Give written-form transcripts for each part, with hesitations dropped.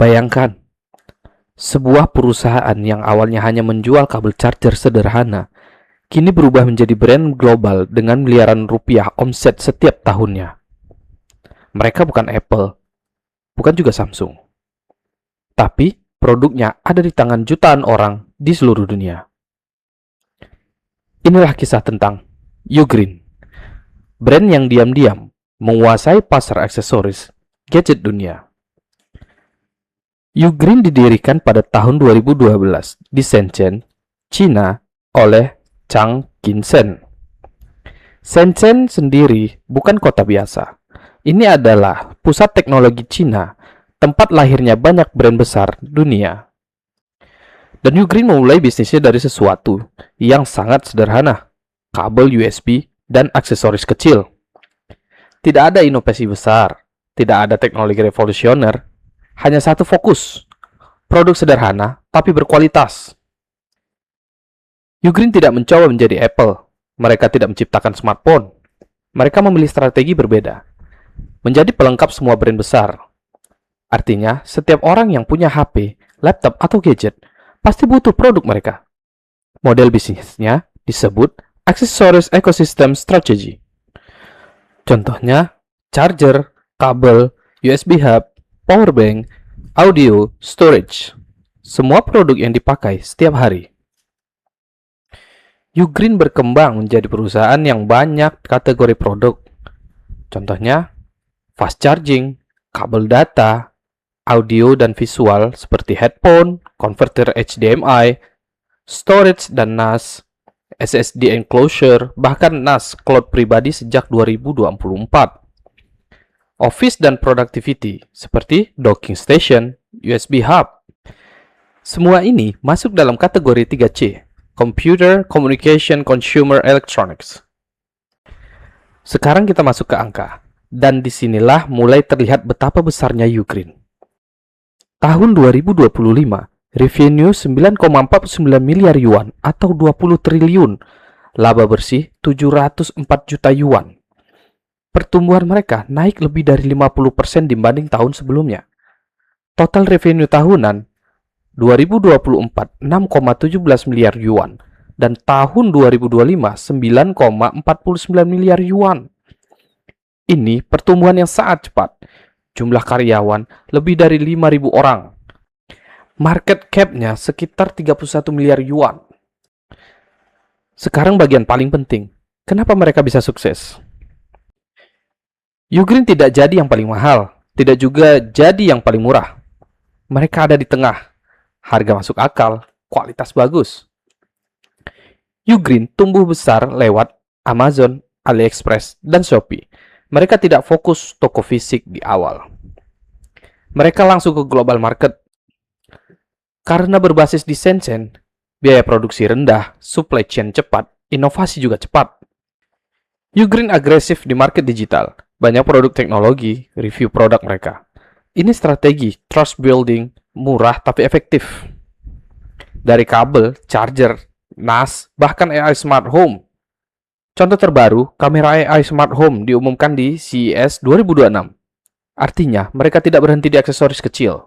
Bayangkan, sebuah perusahaan yang awalnya hanya menjual kabel charger sederhana, kini berubah menjadi brand global dengan miliaran rupiah omset setiap tahunnya. Mereka bukan Apple, bukan juga Samsung, tapi produknya ada di tangan jutaan orang di seluruh dunia. Inilah kisah tentang Ugreen, brand yang diam-diam menguasai pasar aksesoris gadget dunia. Ugreen didirikan pada tahun 2012 di Shenzhen, China oleh Chang Qinsheng. Shenzhen sendiri bukan kota biasa. Ini adalah pusat teknologi China, tempat lahirnya banyak brand besar dunia. Dan Ugreen memulai bisnisnya dari sesuatu yang sangat sederhana, kabel USB dan aksesoris kecil. Tidak ada inovasi besar, tidak ada teknologi revolusioner, hanya satu fokus, produk sederhana tapi berkualitas. Ugreen tidak mencoba menjadi Apple, mereka tidak menciptakan smartphone, mereka memilih strategi berbeda, menjadi pelengkap semua brand besar. Artinya, setiap orang yang punya HP, laptop, atau gadget pasti butuh produk mereka. Model bisnisnya disebut Accessories Ecosystem Strategy. Contohnya, charger, kabel, USB hub, power bank, audio, storage. Semua produk yang dipakai setiap hari. Ugreen berkembang menjadi perusahaan yang banyak kategori produk. Contohnya, fast charging, kabel data, audio dan visual seperti headphone, konverter HDMI, storage dan NAS, SSD enclosure, bahkan NAS cloud pribadi sejak 2024. Office dan productivity seperti docking station, USB hub. Semua ini masuk dalam kategori 3C, Computer, Communication, Consumer Electronics. Sekarang kita masuk ke angka, dan disinilah mulai terlihat betapa besarnya Ugreen. Tahun 2025, revenue 9,49 miliar yuan atau 20 triliun, laba bersih 704 juta yuan. Pertumbuhan mereka naik lebih dari 50% dibanding tahun sebelumnya. Total revenue tahunan 2024 6,17 miliar yuan dan tahun 2025 9,49 miliar yuan. Ini pertumbuhan yang sangat cepat. Jumlah karyawan lebih dari 5.000 orang. Market cap-nya sekitar 31 miliar yuan. Sekarang bagian paling penting. Kenapa mereka bisa sukses? Ugreen tidak jadi yang paling mahal, tidak juga jadi yang paling murah. Mereka ada di tengah. Harga masuk akal, kualitas bagus. Ugreen tumbuh besar lewat Amazon, AliExpress, dan Shopee. Mereka tidak fokus toko fisik di awal. Mereka langsung ke global market. Karena berbasis di Shenzhen, biaya produksi rendah, supply chain cepat, inovasi juga cepat. Ugreen agresif di market digital. Banyak produk teknologi, review produk mereka. Ini strategi trust building, murah tapi efektif. Dari kabel, charger, NAS, bahkan AI smart home. Contoh terbaru, kamera AI Smart Home diumumkan di CES 2026. Artinya, mereka tidak berhenti di aksesoris kecil.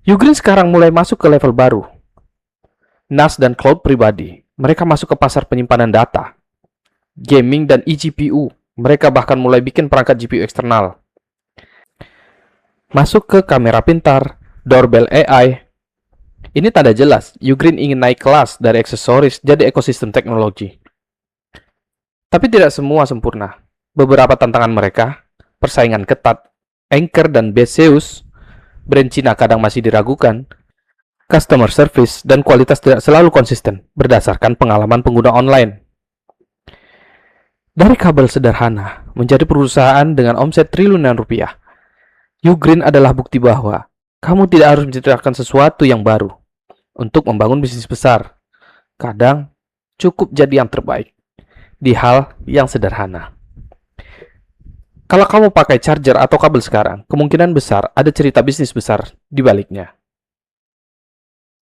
Ugreen sekarang mulai masuk ke level baru. NAS dan cloud pribadi. Mereka masuk ke pasar penyimpanan data. Gaming dan eGPU. Mereka bahkan mulai bikin perangkat GPU eksternal. Masuk ke kamera pintar, doorbell AI. Ini tanda jelas, Ugreen ingin naik kelas dari aksesoris jadi ekosistem teknologi. Tapi tidak semua sempurna. Beberapa tantangan mereka, persaingan ketat, Anker dan Beseus, brand Cina kadang masih diragukan, customer service, dan kualitas tidak selalu konsisten berdasarkan pengalaman pengguna online. Dari kabel sederhana menjadi perusahaan dengan omset triliunan rupiah, Ugreen adalah bukti bahwa kamu tidak harus menciptakan sesuatu yang baru untuk membangun bisnis besar. Kadang cukup jadi yang terbaik di hal yang sederhana. Kalau kamu pakai charger atau kabel sekarang, kemungkinan besar ada cerita bisnis besar di baliknya.